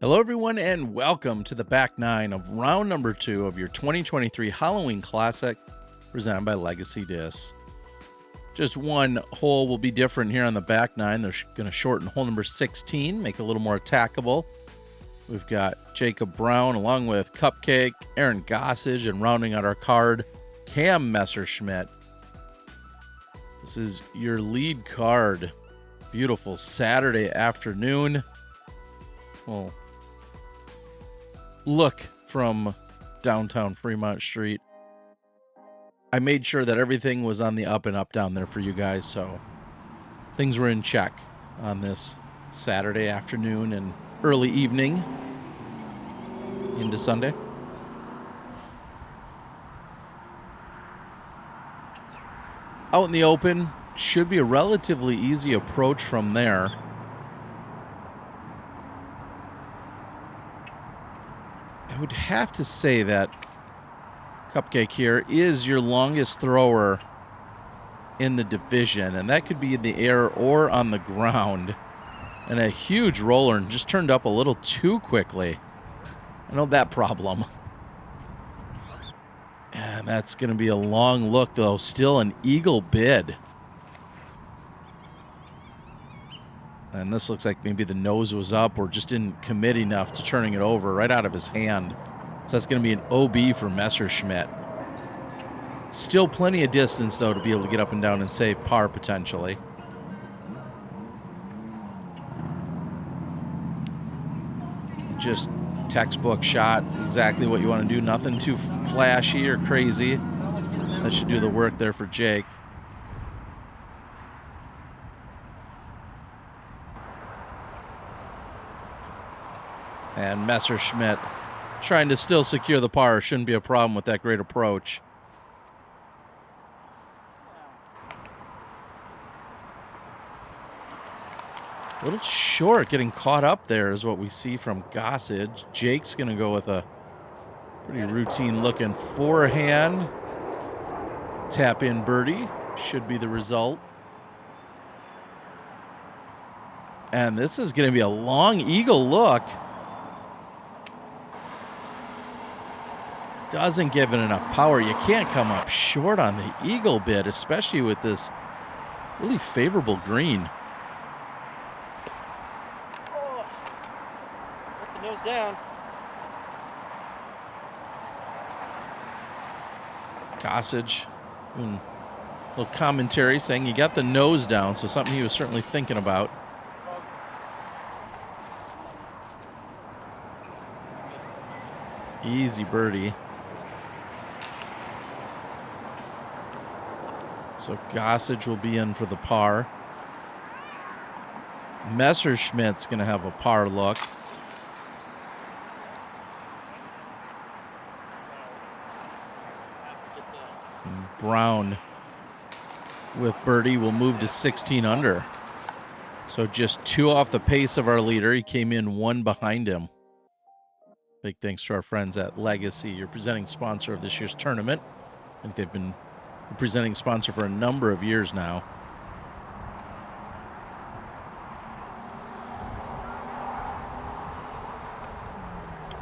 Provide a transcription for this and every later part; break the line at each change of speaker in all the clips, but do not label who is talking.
Hello, everyone, and welcome to the back nine of round number 2 of your 2023 Halloween Classic presented by Legacy Discs. Just one hole will be different here on the back nine. They're going to shorten hole number 16, make it a little more attackable. We've got Jacob Brown along with Cupcake, Aaron Gossage, and rounding out our card, Cam Messerschmidt. This is your lead card. Beautiful Saturday afternoon. Well, look from downtown Fremont Street. I made sure that everything was on the up and up down there for you guys, so things were in check on this Saturday afternoon and early evening into Sunday. Out in the open, should be a relatively easy approach from there. I would have to say that Cupcake here is your longest thrower in the division, and that could be in the air or on the ground. And a huge roller and just turned up a little too quickly. I know that problem. And that's going to be a long look, though. Still an eagle bid. And this looks like maybe the nose was up or just didn't commit enough to turning it over right out of his hand. So that's going to be an OB for Messerschmidt. Still plenty of distance, though, to be able to get up and down and save par potentially. Just textbook shot, exactly what you want to do. Nothing too flashy or crazy. That should do the work there for Jake. And Messerschmidt trying to still secure the par. Shouldn't be a problem with that great approach. A little short, getting caught up there is what we see from Gossage. Jake's going to go with a pretty routine-looking forehand. Tap-in birdie should be the result. And this is going to be a long eagle look. Doesn't give it enough power. You can't come up short on the eagle bid, especially with this really favorable green.
Put the nose down.
Gossage, a little commentary saying you got the nose down, so something he was certainly thinking about. Easy birdie. So Gossage will be in for the par. Messerschmidt's going to have a par look. And Brown with birdie will move to 16 under. So just 2 off the pace of our leader. He came in 1 behind him. Big thanks to our friends at Legacy, your presenting sponsor of this year's tournament. I think they've been the presenting sponsor for a number of years now.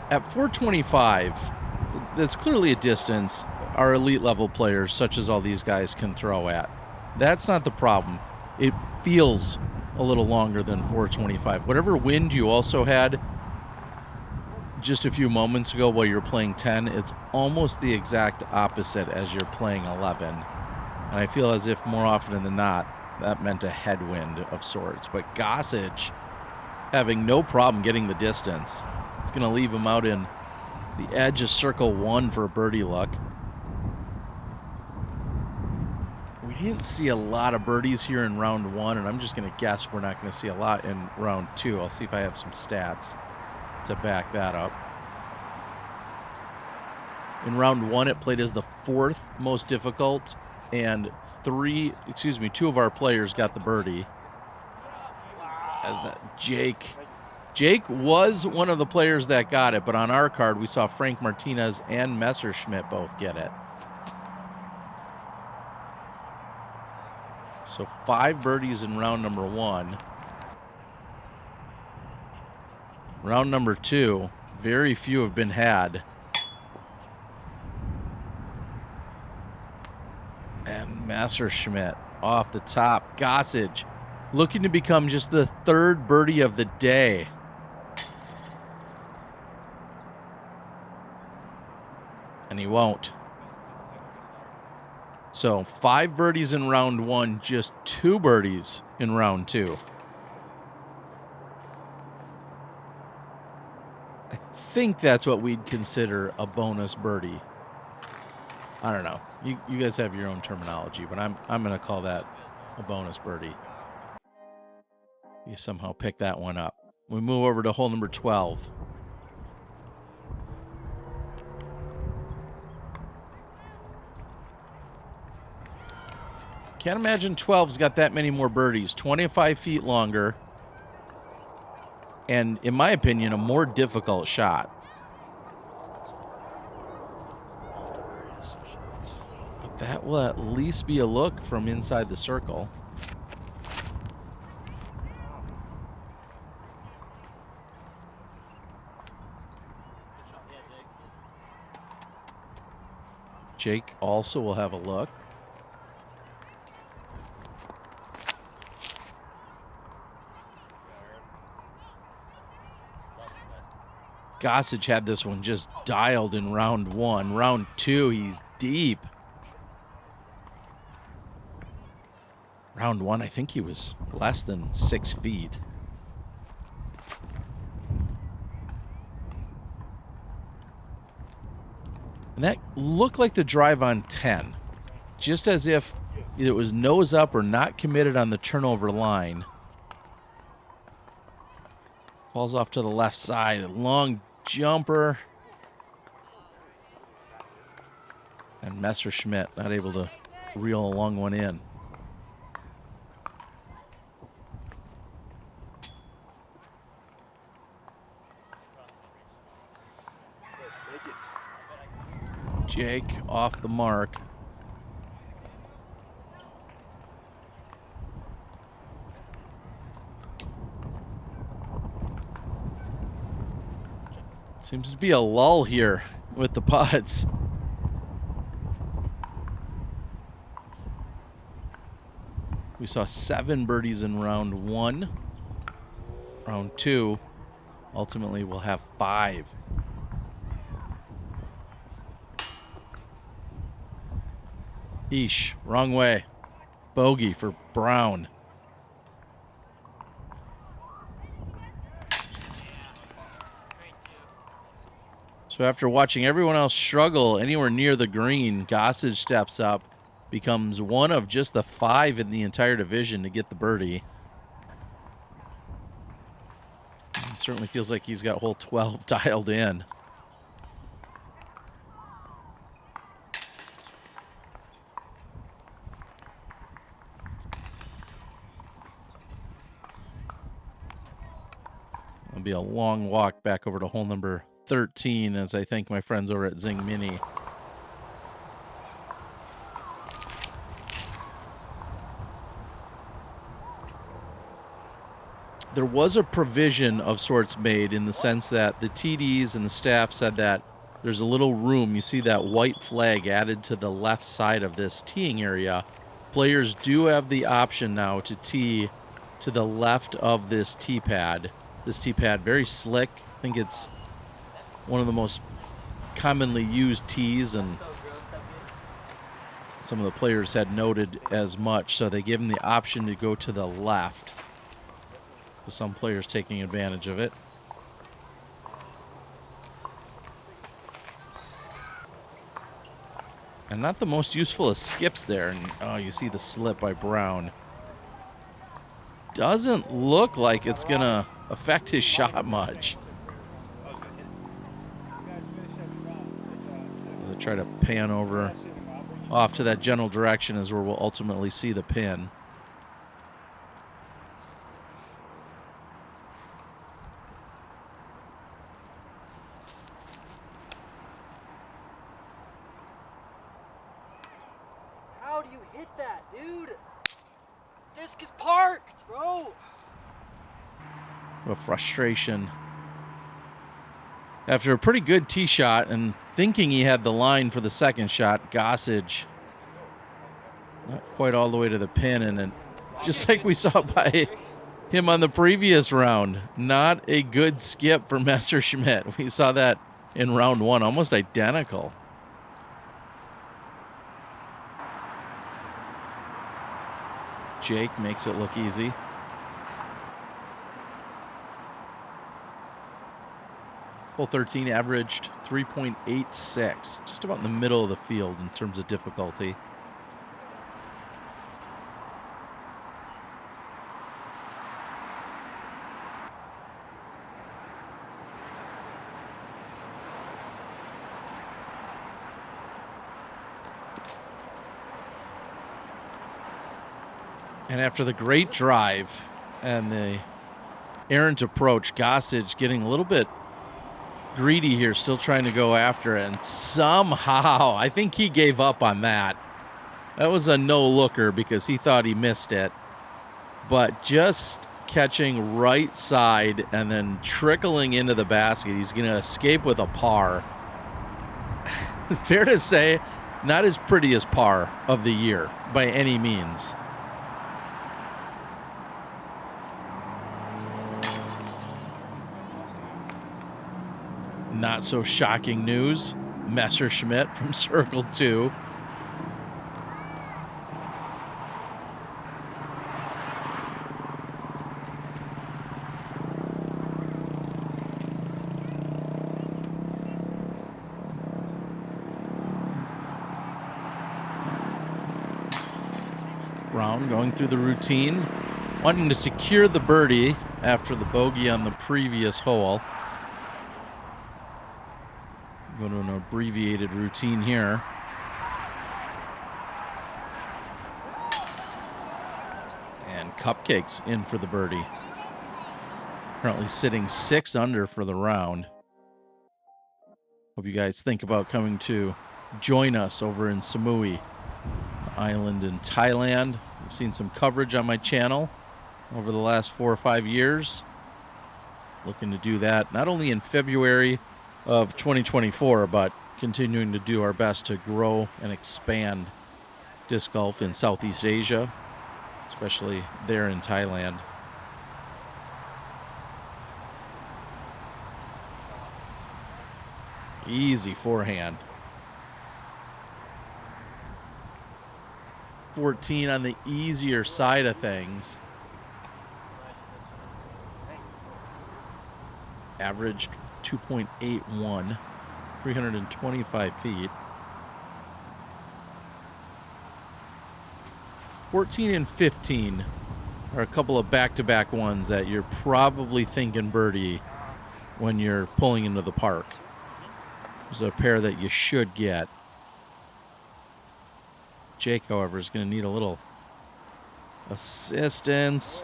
At 425, that's clearly a distance our elite level players, such as all these guys, can throw at. That's not the problem. It feels a little longer than 425. Whatever wind you also had just a few moments ago while you're playing 10, it's almost the exact opposite as you're playing 11. And I feel as if more often than not, that meant a headwind of sorts. But Gossage having no problem getting the distance. It's going to leave him out in the edge of circle 1 for a birdie luck. We didn't see a lot of birdies here in round 1, and I'm just going to guess we're not going to see a lot in round 2. I'll see if I have some stats to back that up. In round 1, it played as the 4th most difficult, and 2 of our players got the birdie. As that Jake was one of the players that got it, but on our card, we saw Frank Martinez and Messerschmidt both get it. So 5 birdies in round number 1. Round number 2. Very few have been had. And Messerschmidt off the top. Gossage looking to become just the 3rd birdie of the day. And he won't. So 5 birdies in round 1, just 2 birdies in round 2. I think that's what we'd consider a bonus birdie. I don't know. You guys have your own terminology, but I'm going to call that a bonus birdie. You somehow pick that one up. We move over to hole number 12. Can't imagine 12's got that many more birdies. 25 feet longer. And, in my opinion, a more difficult shot. But that will at least be a look from inside the circle. Jake also will have a look. Gossage had this one just dialed in round 1. Round 2, he's deep. Round 1, I think he was less than 6 feet. And that looked like the drive on 10. Just as if it was nose up or not committed on the turnover line. Falls off to the left side. A long jumper. And Messerschmidt not able to reel a long one in. Jake off the mark. Seems to be a lull here with the putts. We saw 7 birdies in round 1. Round 2, ultimately we'll have 5. Eesh, wrong way. Bogey for Brown. So after watching everyone else struggle anywhere near the green, Gossage steps up, becomes one of just the 5 in the entire division to get the birdie. It certainly feels like he's got hole 12 dialed in. It'll be a long walk back over to hole number 13 as I thank my friends over at Zing Mini. There was a provision of sorts made in the sense that the TDs and the staff said that there's a little room. You see that white flag added to the left side of this teeing area. Players do have the option now to tee to the left of this tee pad. This tee pad, very slick. I think it's one of the most commonly used tees, and some of the players had noted as much, so they gave them the option to go to the left. With some players taking advantage of it. And not the most useful of skips there. And oh, you see the slip by Brown. Doesn't look like it's going to affect his shot much. As I try to pan over off to that general direction is where we'll ultimately see the pin.
How do you hit that, dude? Disc is parked, bro.
A frustration After a pretty good tee shot and thinking he had the line for the second shot, Gossage not quite all the way to the pin, and then just like we saw by him on the previous round, not a good skip for Messerschmidt. We saw that in round one, almost identical. Jake makes it look easy. Hole 13 averaged 3.86, just about in the middle of the field in terms of difficulty. And after the great drive and the errant approach, Gossage getting a little bit greedy here, still trying to go after it. And somehow, I think he gave up on that. That was a no-looker because he thought he missed it. But just catching right side and then trickling into the basket, he's going to escape with a par. Fair to say, not as pretty as par of the year by any means. Not so shocking news. Messerschmidt from circle 2. Brown going through the routine, wanting to secure the birdie after the bogey on the previous hole. Go to an abbreviated routine here. And Cupcakes in for the birdie. Currently sitting 6 under for the round. Hope you guys think about coming to join us over in Samui Island in Thailand. I've seen some coverage on my channel over the last 4 or 5 years. Looking to do that not only in February of 2024, but continuing to do our best to grow and expand disc golf in Southeast Asia, especially there in Thailand. Easy forehand. 14 on the easier side of things. Averaged 2.81, 325 feet. 14 and 15 are a couple of back-to-back ones that you're probably thinking birdie when you're pulling into the park. There's a pair that you should get. Jake, however, is going to need a little assistance.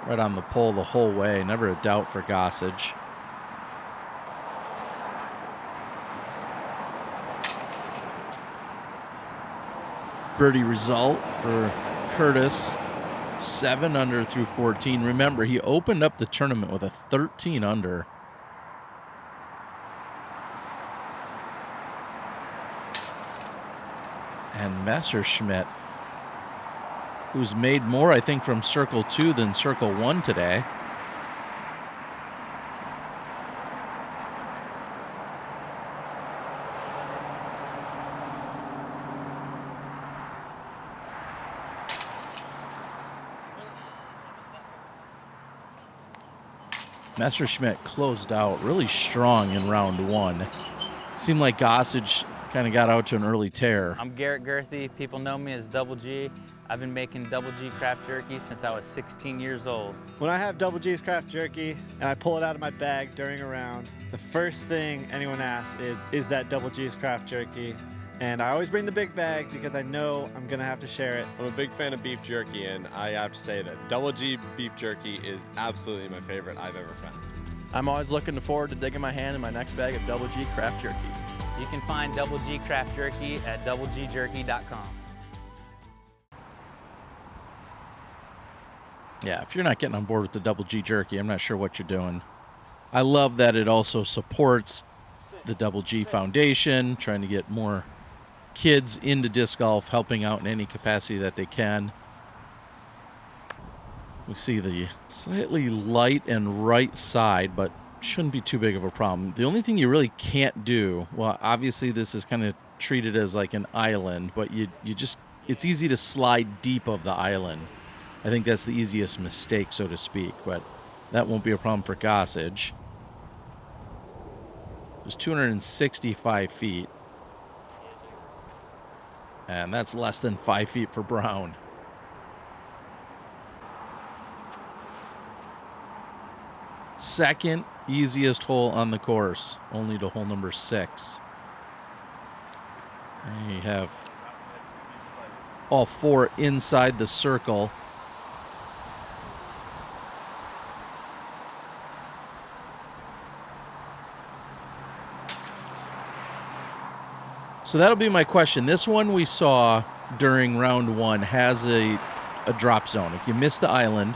Right on the pole the whole way. Never a doubt for Gossage. Birdie result for Courtis. 7 under through 14. Remember, he opened up the tournament with a 13 under. And Messerschmidt, who's made more, I think, from circle 2 than circle 1 today. Messerschmidt closed out really strong in round 1. Seemed like Gossage kind of got out to an early tear.
I'm Garrett Gerthy. People know me as Double G. I've been making Double G craft jerky since I was 16 years old.
When I have Double G's craft jerky and I pull it out of my bag during a round, the first thing anyone asks is that Double G's craft jerky? And I always bring the big bag because I know I'm gonna have to share it.
I'm a big fan of beef jerky, and I have to say that Double G beef jerky is absolutely my favorite I've ever found.
I'm always looking forward to digging my hand in my next bag of Double G craft jerky.
You can find Double G Craft Jerky at doublegjerky.com.
Yeah, if you're not getting on board with the Double G Jerky, I'm not sure what you're doing. I love that it also supports the Double G Foundation, trying to get more kids into disc golf, helping out in any capacity that they can. We see the slightly light and right side, but shouldn't be too big of a problem. The only thing you really can't do, well, obviously this is kind of treated as like an island, but you just, it's easy to slide deep of the island. I think that's the easiest mistake, so to speak, but that won't be a problem for Gossage. There's 265 feet. And that's less than 5 feet for Brown. Second easiest hole on the course, only to hole number 6. And you have all 4 inside the circle. So that'll be my question. This one we saw during round 1 has a drop zone. If you miss the island,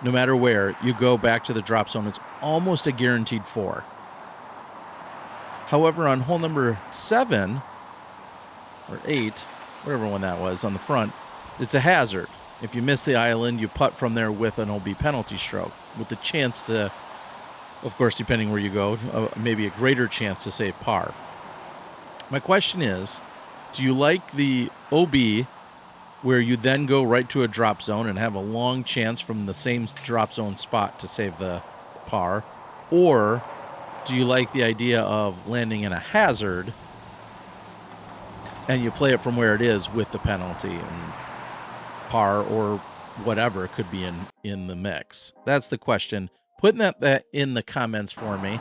no matter where, you go back to the drop zone. It's almost a guaranteed 4. However, on hole number 7 or 8, whatever one that was on the front, it's a hazard. If you miss the island, you putt from there with an OB penalty stroke, with the chance to, of course, depending where you go, maybe a greater chance to save par. My question is, do you like the OB where you then go right to a drop zone and have a long chance from the same drop zone spot to save the par? Or do you like the idea of landing in a hazard and you play it from where it is with the penalty and par or whatever could be in the mix? That's the question. Put that in the comments for me.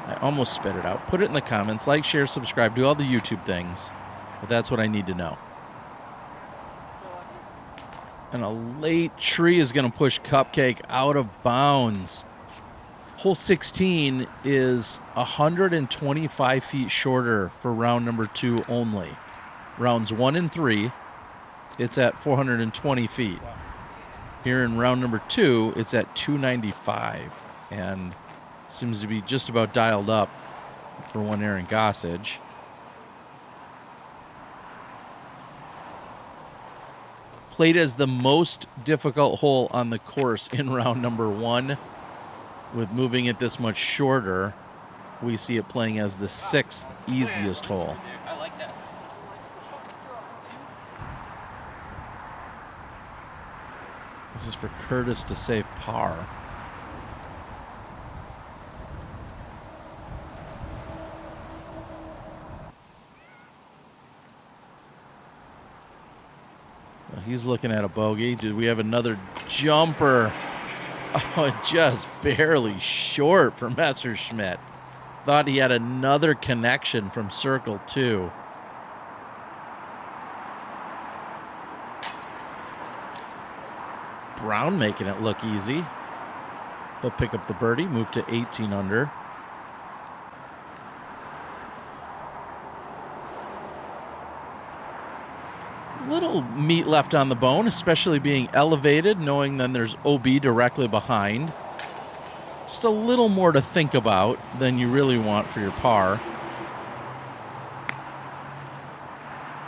I almost spit it out. Put it in the comments. Like, share, subscribe. Do all the YouTube things. But that's what I need to know. And a late tree is going to push Cupcake out of bounds. Hole 16 is 125 feet shorter for round number 2 only. Rounds 1 and 3, it's at 420 feet. Here in round number 2, it's at 295. And seems to be just about dialed up for one Aaron Gossage. Played as the most difficult hole on the course in round number 1. With moving it this much shorter, we see it playing as the 6th easiest hole.
I like that.
This is for Courtis to save par. He's looking at a bogey. Did we have another jumper? Oh, just barely short for Messerschmidt. Thought he had another connection from circle 2. Brown making it look easy. He'll pick up the birdie, move to 18 under. Little meat left on the bone, especially being elevated, knowing then there's OB directly behind. Just a little more to think about than you really want for your par.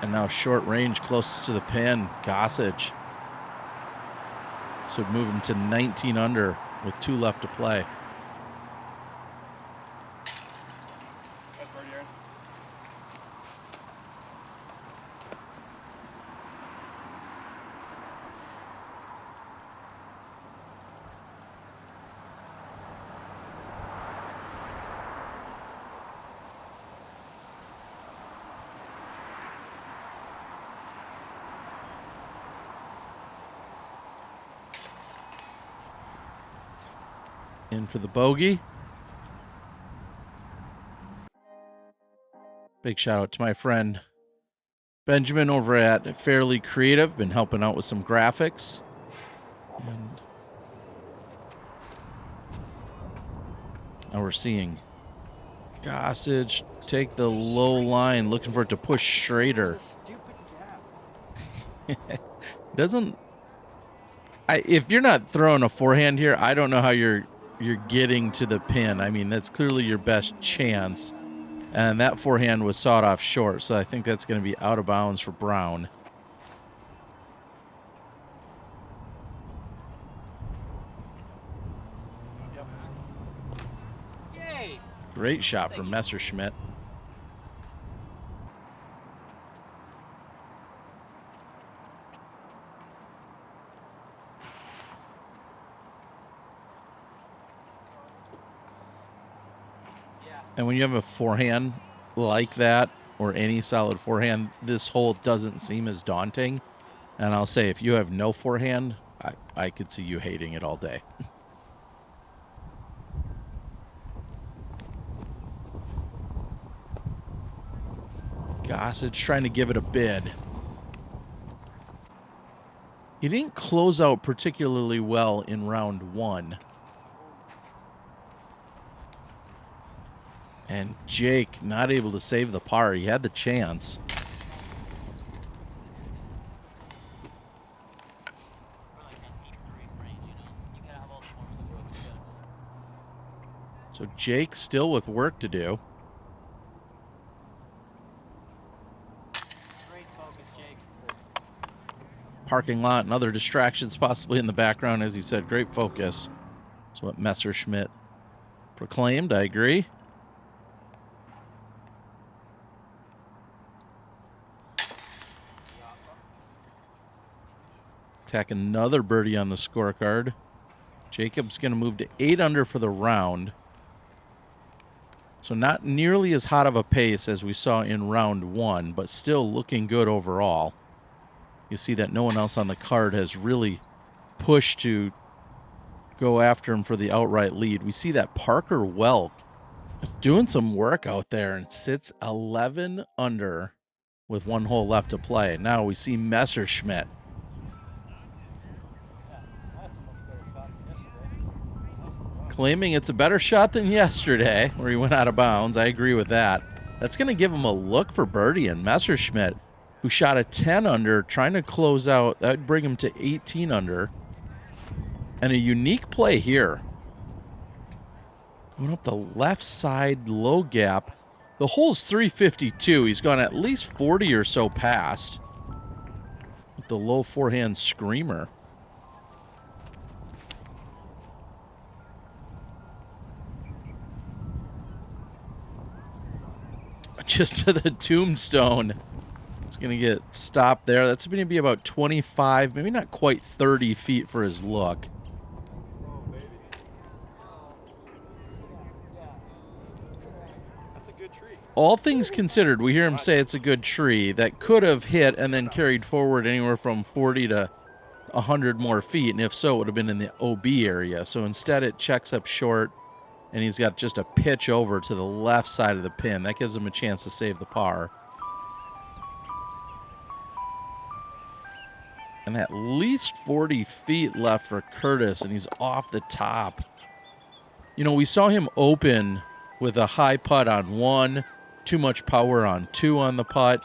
And now short range closest to the pin, Gossage. So move him to 19 under with 2 left to play. In for the bogey. Big shout out to my friend Benjamin over at Fairly Creative. Been helping out with some graphics. And now we're seeing Gossage, take the low line, looking for it to push straighter.
Stupid gap.
Doesn't... if you're not throwing a forehand here, I don't know how you're getting to the pin. I mean, that's clearly your best chance. And that forehand was sawed off short, so I think that's going to be out of bounds for Brown.
Yay!
Great shot from Messerschmidt. And when you have a forehand like that, or any solid forehand, this hole doesn't seem as daunting. And I'll say, if you have no forehand, I could see you hating it all day. Gossage trying to give it a bid. He didn't close out particularly well in round 1. And Jake not able to save the par. He had the chance. So Jake still with work to do.
Great focus, Jake.
Parking lot and other distractions possibly in the background. As he said, great focus. That's what Messerschmidt proclaimed. I agree. Tack another birdie on the scorecard. Jacob's going to move to 8 under for the round. So not nearly as hot of a pace as we saw in round 1, but still looking good overall. You see that no one else on the card has really pushed to go after him for the outright lead. We see that Parker Welk is doing some work out there and sits 11 under with 1 hole left to play. Now we see Messerschmidt. Claiming it's a better shot than yesterday, where he went out of bounds. I agree with that. That's going to give him a look for birdie. And Messerschmidt, who shot a 10 under, trying to close out, that would bring him to 18 under. And a unique play here. Going up the left side, low gap. The hole's 352. He's gone at least 40 or so past. With the low forehand screamer. Just to the tombstone. It's going to get stopped there. That's going to be about 25, maybe not quite 30 feet for his look.
That's a good tree.
All things considered, we hear him say it's a good tree that could have hit and then carried forward anywhere from 40 to 100 more feet. And if so, it would have been in the OB area. So instead, it checks up short. And he's got just a pitch over to the left side of the pin. That gives him a chance to save the par. And at least 40 feet left for Courtis, and he's off the top. You know, we saw him open with a high putt on 1, too much power on 2 on the putt.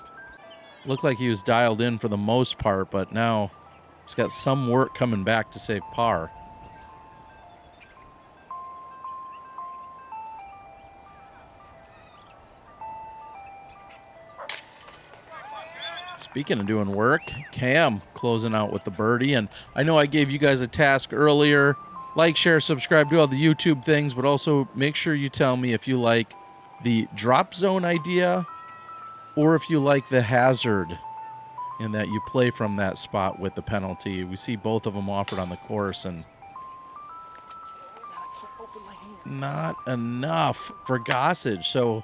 Looked like he was dialed in for the most part, but now he's got some work coming back to save par. Speaking of doing work, Cam closing out with the birdie. And I know I gave you guys a task earlier. Like, share, subscribe, do all the YouTube things, but also make sure you tell me if you like the drop zone idea or if you like the hazard in that you play from that spot with the penalty. We see both of them offered on the course, and not enough for Gossage. So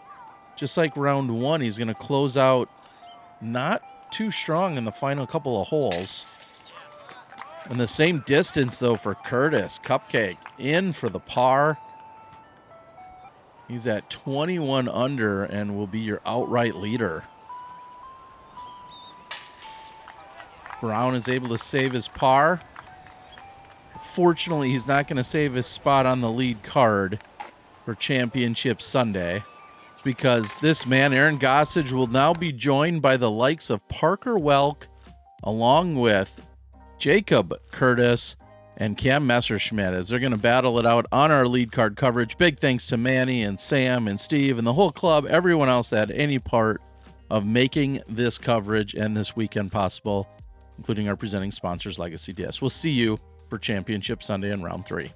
just like round 1, he's going to close out not too strong in the final couple of holes. And the same distance, though, for Courtis. Cupcake in for the par. He's at 21 under and will be your outright leader. Brown is able to save his par. Fortunately, he's not going to save his spot on the lead card for Championship Sunday. because this man, Aaron Gossage, will now be joined by the likes of Parker Welk, along with Jacob Courtis and Cam Messerschmidt, as they're going to battle it out on our lead card coverage. Big thanks to Manny and Sam and Steve and the whole club, everyone else that had any part of making this coverage and this weekend possible, including our presenting sponsors, Legacy Disc. We'll see you for Championship Sunday in round 3.